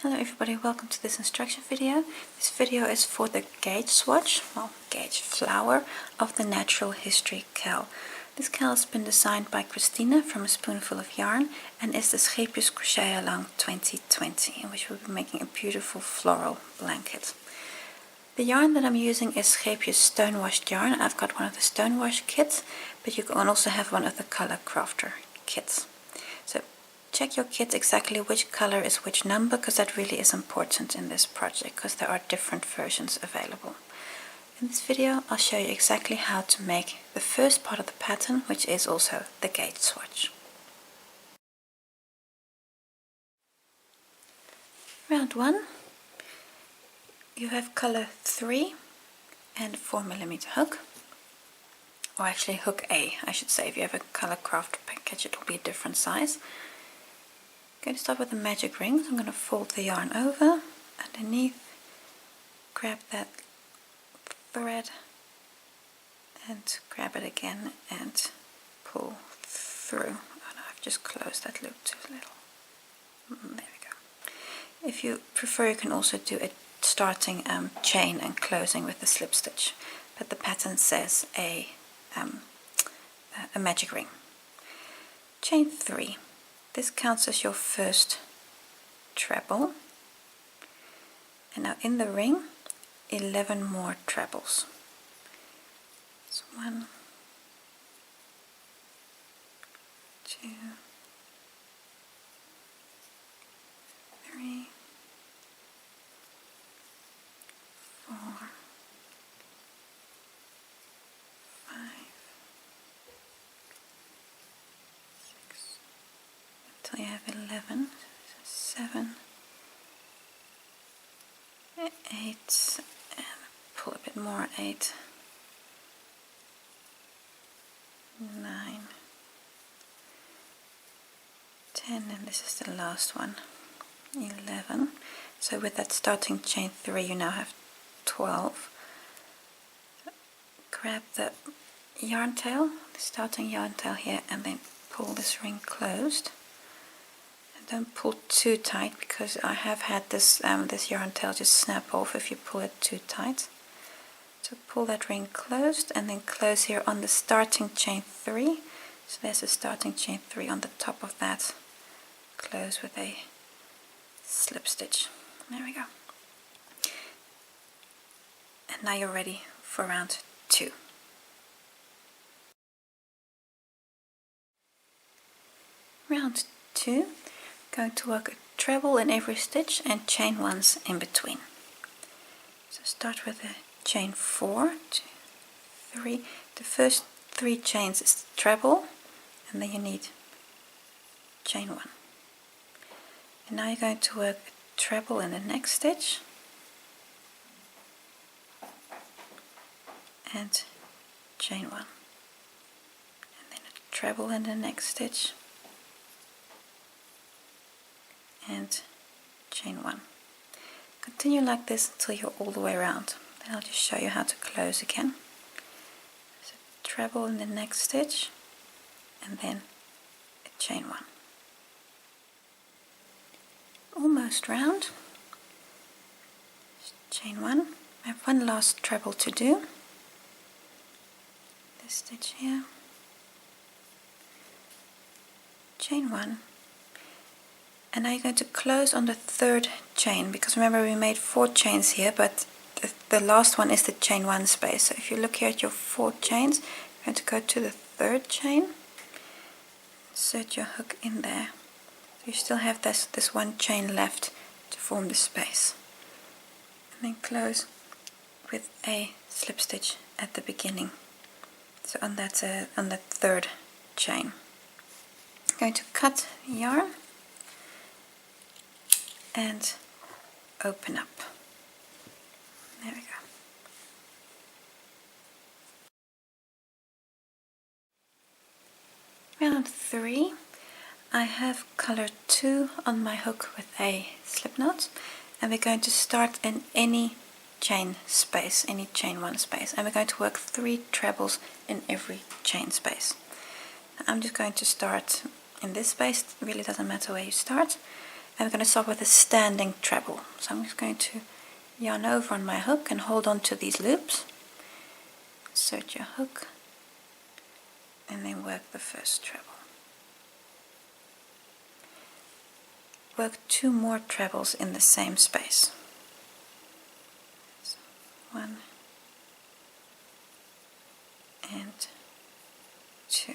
Hello everybody, welcome to this instruction video. This video is for the gauge swatch, gauge flower of the Natural History CAL. This CAL has been designed by Christina from A Spoonful of Yarn and is the Scheepjes CAL2020, in which we'll be making a beautiful floral blanket. The yarn that I'm using is Scheepjes stonewashed yarn. I've got one of the stonewash kits, but you can also have one of the color crafter kits. So check your kit exactly which color is which number, because that really is important in this project, because there are different versions available. In this video I'll show you exactly how to make the first part of the pattern, which is also the gauge swatch. Round 1, you have color 3 and 4mm hook, or actually hook A, I should say. If you have a color craft package it will be a different size. I'm going to start with the magic ring. So I'm going to fold the yarn over, underneath, grab that thread and grab it again and pull through. Oh no, I've just closed that loop too little. There we go. If you prefer, you can also do a starting chain and closing with the slip stitch, but the pattern says a magic ring. Chain 3. This counts as your first treble, and now in the ring 11 more trebles. So 1, 2, 3, 4, 5, 6, until you have 11, 7, 8, and pull a bit more, 8, 9, 10, and this is the last one, 11. So with that starting chain 3 you now have 12. Grab the yarn tail, the starting yarn tail here, and then pull this ring closed. And don't pull too tight, because I have had this this yarn tail just snap off if you pull it too tight. So pull that ring closed and then close here on the starting chain 3. So there's a starting chain 3 on the top of that. Close with a slip stitch. There we go. And now you're ready for round 2. Round 2, going to work a treble in every stitch and chain ones in between. So start with a chain 4, 2, 3. The first 3 chains is the treble, and then you need chain 1. And now you're going to work a treble in the next stitch and chain 1, and then a treble in the next stitch and chain 1. Continue like this until you're all the way around. Then I'll just show you how to close again. So treble in the next stitch and then a chain 1. Almost round. Chain 1. I have one last treble to do. This stitch here. Chain 1. And now you're going to close on the 3rd chain, because remember we made 4 chains here, but the last one is the chain 1 space. So if you look here at your 4 chains, you're going to go to the 3rd chain, insert your hook in there. So you still have this 1 chain left to form the space. And then close with a slip stitch at the beginning. So on that 3rd chain. I'm going to cut yarn and open up. There we go. Round 3, I have color 2 on my hook with a slip knot, and we're going to start in any chain space, any chain 1 space, and we're going to work 3 trebles in every chain space. I'm just going to start in this space. It really doesn't matter where you start. And we're going to start with a standing treble. So I'm just going to yarn over on my hook and hold on to these loops. Insert your hook and then work the first treble. Work 2 more trebles in the same space. So 1 and 2.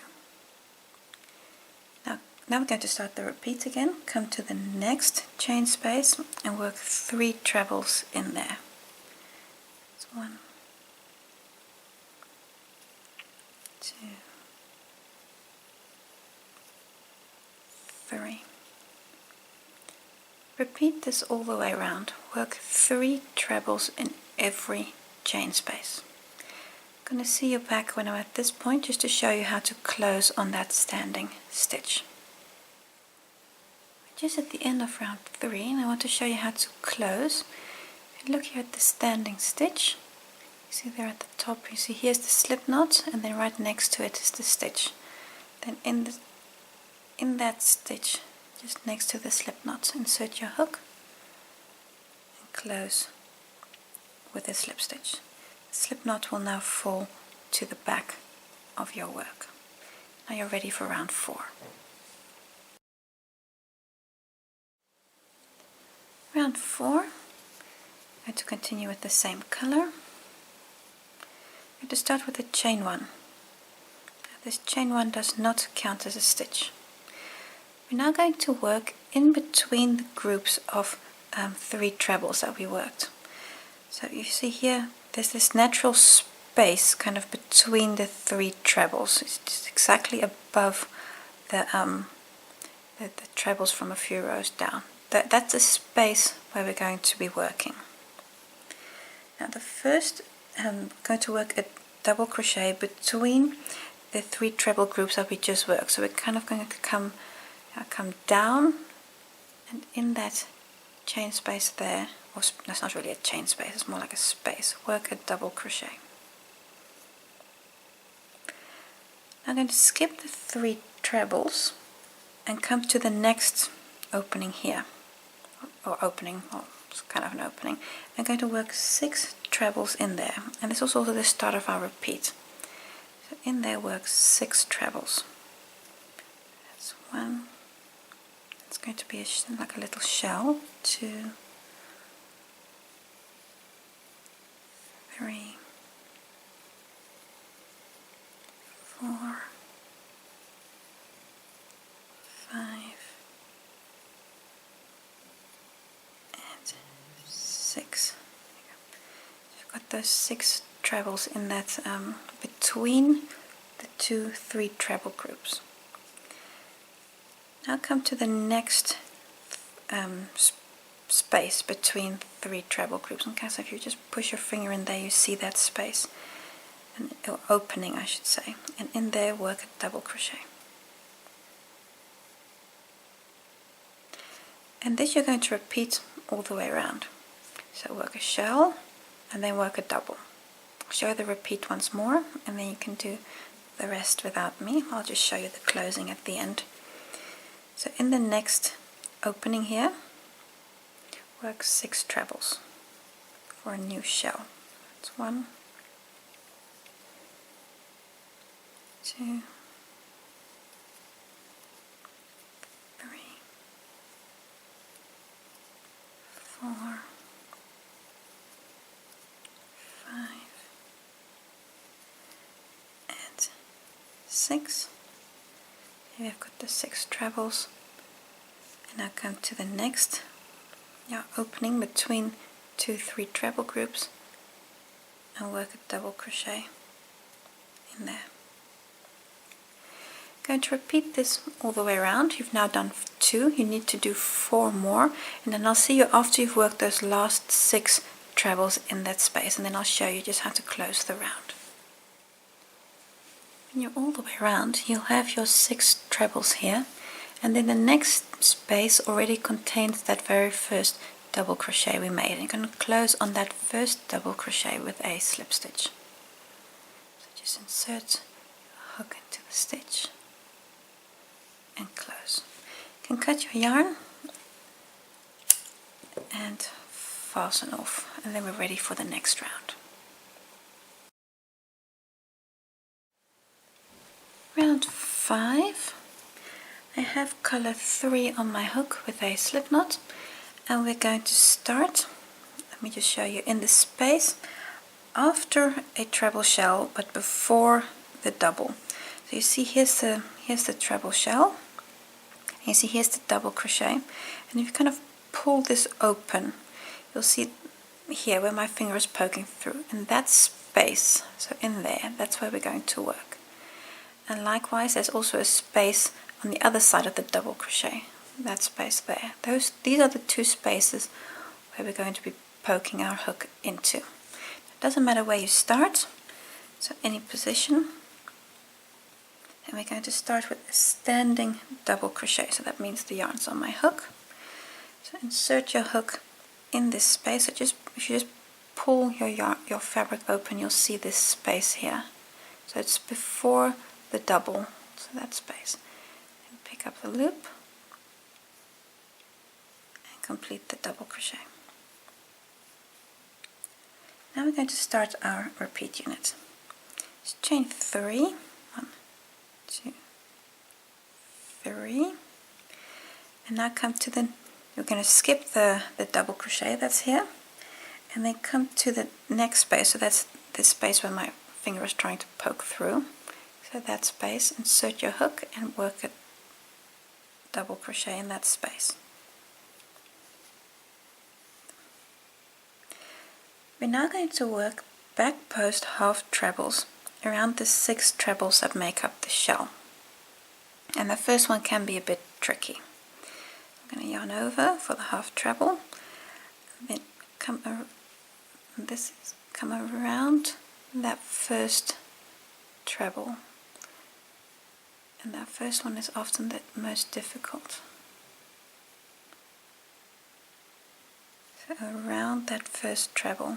Now we're going to start the repeat again. Come to the next chain space and work 3 trebles in there. So 1, 2, 3. Repeat this all the way around. Work 3 trebles in every chain space. I'm going to see you back when I'm at this point just to show you how to close on that standing stitch. Just at the end of round 3, and I want to show you how to close. If you look here at the standing stitch, you see there at the top, you see here's the slip knot, and then right next to it is the stitch. Then in that stitch, just next to the slip knot, insert your hook and close with a slip stitch. The slip knot will now fall to the back of your work. Now you're ready for round 4. Round 4, I'm going to continue with the same color. I'm going to start with a chain 1. This chain 1 does not count as a stitch. We're now going to work in between the groups of 3 trebles that we worked. So you see here, there's this natural space kind of between the 3 trebles. It's just exactly above the trebles from a few rows down. That's the space where we're going to be working. Now the first, I'm going to work a double crochet between the 3 treble groups that we just worked. So we're kind of going to come down, and in that chain space there, or that's not really a chain space, it's more like a space, work a double crochet. Now I'm going to skip the 3 trebles and come to the next opening here. It's kind of an opening. I'm going to work 6 trebles in there, and this is also the start of our repeat. So in there work 6 trebles. That's 1. It's going to be like a little shell. 2, 3, 4, 5. 6. I've got those 6 trebles in that between the 3 treble groups. Now come to the next space between 3 treble groups. Okay, so if you just push your finger in there, you see that space, or opening I should say, and in there work a double crochet. And this you're going to repeat all the way around. So work a shell and then work a double. I'll show you the repeat once more, and then you can do the rest without me. I'll just show you the closing at the end. So in the next opening here, work 6 trebles for a new shell. That's 1, 2, 3, 4, 5, and 6. Here I've got the 6 trebles, and now come to the next opening between 3 treble groups and work a double crochet in there. Going to repeat this all the way around. You've now done 2, you need to do 4 more, and then I'll see you after you've worked those last 6 trebles in that space, and then I'll show you just how to close the round. When you're all the way around, you'll have your 6 trebles here, and then the next space already contains that very first double crochet we made, and you're going to close on that first double crochet with a slip stitch. So just insert your hook into the stitch and close. You can cut your yarn fasten off, and then we're ready for the next round. Round 5. I have color 3 on my hook with a slip knot, and we're going to start, let me just show you, in the space after a treble shell but before the double. So you see here's the treble shell, and you see here's the double crochet, and if you kind of pull this open, you'll see here where my finger is poking through, in that space, so in there, that's where we're going to work. And likewise there's also a space on the other side of the double crochet, that space there. These are the two spaces where we're going to be poking our hook into. It doesn't matter where you start, so any position. And we're going to start with a standing double crochet, so that means the yarn's on my hook. So insert your hook in this space. So if you just pull your fabric open, you'll see this space here. So it's before the double, so that space. And pick up the loop and complete the double crochet. Now we're going to start our repeat unit. Just chain 3, 1, 2, 3, and now come to the, you're going to skip the double crochet that's here, and then come to the next space. So that's the space where my finger is trying to poke through. So that space, insert your hook and work a double crochet in that space. We're now going to work back post half trebles around the 6 trebles that make up the shell. And the first one can be a bit tricky. I'm going to yarn over for the half treble, then come around that first treble. And that first one is often the most difficult. So around that first treble,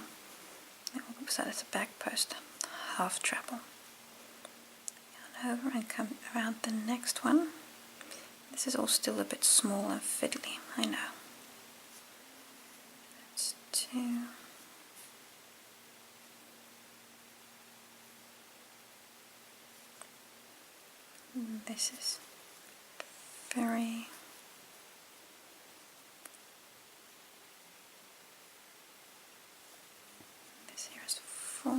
so that's a back post, half treble. Yarn over and come around the next one. This is all still a bit small and fiddly, I know. That's 2. And this is 3. This here is 4.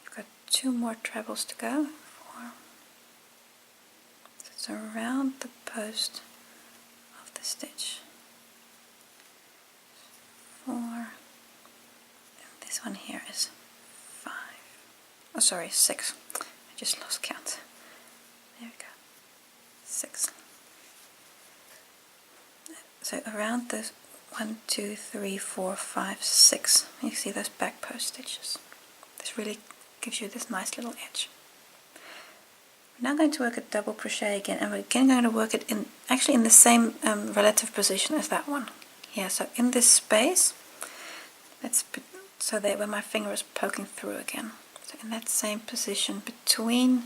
You've got 2 more trebles to go. 4. So it's around the post of the stitch. 4. And this one here is 5. Oh, sorry, 6. I just lost count. There we go. 6. So around the 1, 2, 3, 4, 5, 6. You see those back post stitches. This really gives you this nice little edge. We're now going to work a double crochet again, and we're again going to work it in actually in the same relative position as that one. Yeah, so in this space, that's so there where my finger is poking through again. So in that same position between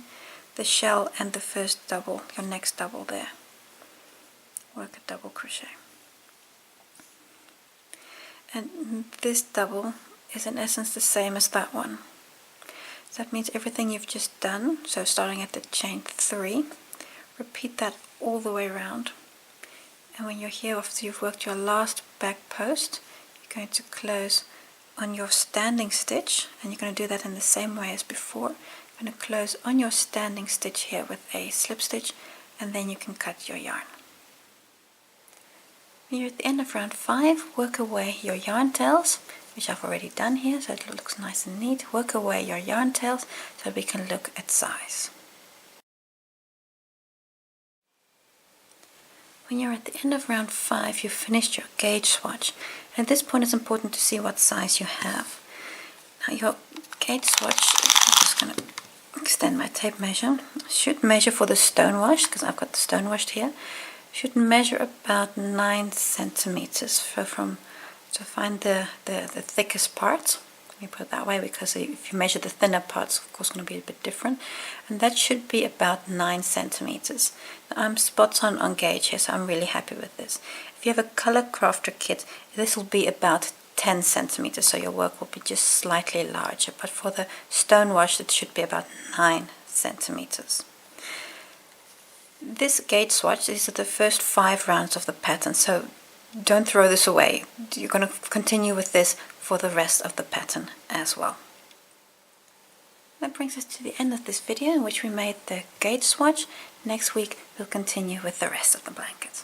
the shell and the first double, your next double there, work a double crochet. And this double is in essence the same as that one. So that means everything you've just done, so starting at the chain 3, repeat that all the way around. And when you're here, after you've worked your last back post, you're going to close on your standing stitch, and you're going to do that in the same way as before. You're going to close on your standing stitch here with a slip stitch, and then you can cut your yarn. When you're at the end of round 5, work away your yarn tails, which I've already done here, so it looks nice and neat. Work away your yarn tails so we can look at size. When you're at the end of round 5, you've finished your gauge swatch. And at this point it's important to see what size you have. Now your gauge swatch, I'm just going to extend my tape measure. I should measure for the stone wash, because I've got the stone washed here. Should measure about 9 centimeters. So to find the thickest part, Let me put it that way, because if you measure the thinner parts, of course, going to be a bit different. And that should be about 9 centimeters. Now, I'm spot on gauge here, so I'm really happy with this. If you have a color crafter kit, this will be about 10 centimeters, so your work will be just slightly larger. But for the stone wash, it should be about 9 centimeters. This gauge swatch, these are the first 5 rounds of the pattern, so don't throw this away. You're going to continue with this for the rest of the pattern as well. That brings us to the end of this video in which we made the gauge swatch. Next week we'll continue with the rest of the blanket.